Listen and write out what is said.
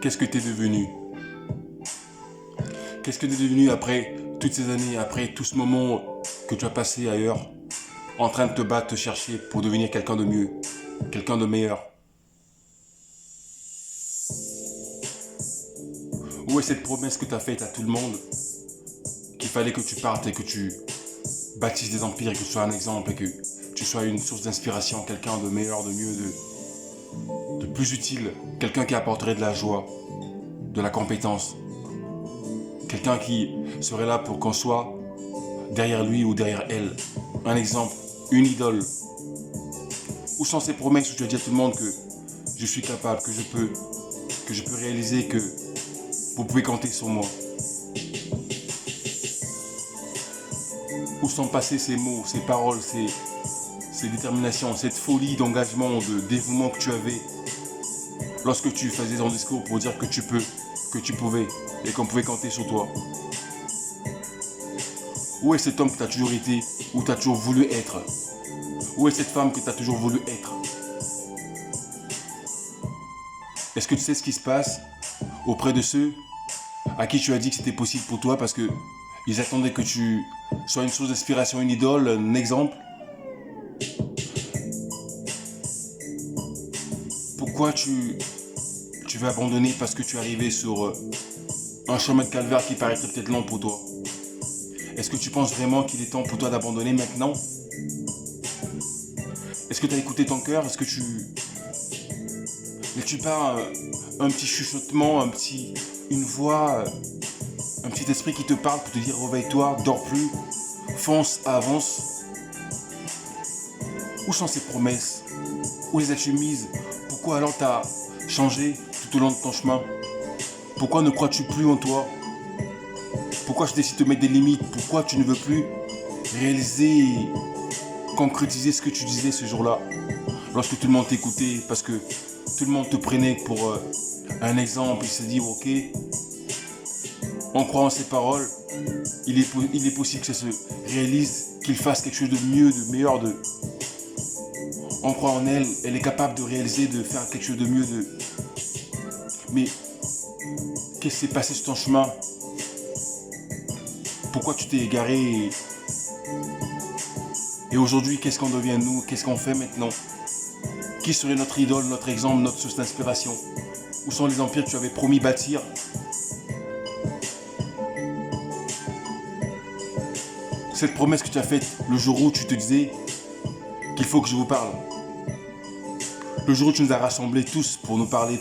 Qu'est-ce que tu es devenu? Qu'est-ce que tu es devenu après toutes ces années, après tout ce moment que tu as passé ailleurs, en train de te battre, te chercher pour devenir quelqu'un de mieux, quelqu'un de meilleur? Où est cette promesse que tu as faite à tout le monde, qu'il fallait que tu partes et que tu bâtisses des empires, et que tu sois un exemple et que tu sois une source d'inspiration, quelqu'un de meilleur, de mieux, de plus utile, quelqu'un qui apporterait de la joie, de la compétence, quelqu'un qui serait là pour qu'on soit derrière lui ou derrière elle, un exemple, une idole. Où sont ces promesses où tu as dit à tout le monde que je suis capable, que je peux réaliser, que vous pouvez compter sur moi? Où sont passés ces mots, ces paroles, ces déterminations, cette folie d'engagement, de dévouement que tu avais lorsque tu faisais ton discours pour dire que tu peux, que tu pouvais et qu'on pouvait compter sur toi? Où est cet homme que tu as toujours été, où tu as toujours voulu être? Où est cette femme que tu as toujours voulu être? Est-ce que tu sais ce qui se passe auprès de ceux à qui tu as dit que c'était possible pour toi parce que ils attendaient que tu sois une source d'inspiration, une idole, un exemple? Pourquoi tu veux abandonner parce que tu es arrivé sur un chemin de calvaire qui paraîtrait peut-être long pour toi? Est-ce que tu penses vraiment qu'il est temps pour toi d'abandonner maintenant? Est-ce que tu as écouté ton cœur? Est-ce que tu... N'es-tu pas un petit chuchotement, une voix, un petit esprit qui te parle pour te dire réveille-toi, dors plus, fonce, avance? Où sont ces promesses? Où les as-tu mises? Pourquoi alors t'as changé tout au long de ton chemin? Pourquoi ne crois-tu plus en toi? Pourquoi tu décides de mettre des limites? Pourquoi tu ne veux plus réaliser et concrétiser ce que tu disais ce jour-là? Lorsque tout le monde t'écoutait, parce que tout le monde te prenait pour un exemple, il s'est dit ok, on croit en ses paroles, il est possible que ça se réalise, qu'il fasse quelque chose de mieux, de meilleur, on croit en elle, elle est capable de réaliser, de faire quelque chose de mieux, Mais qu'est-ce qui s'est passé sur ton chemin? Pourquoi tu t'es égaré? Et aujourd'hui, qu'est-ce qu'on devient nous? Qu'est-ce qu'on fait maintenant? Qui serait notre idole, notre exemple, notre source d'inspiration? Où sont les empires que tu avais promis bâtir? Cette promesse que tu as faite le jour où tu te disais qu'il faut que je vous parle. Le jour où tu nous as rassemblés tous pour nous parler,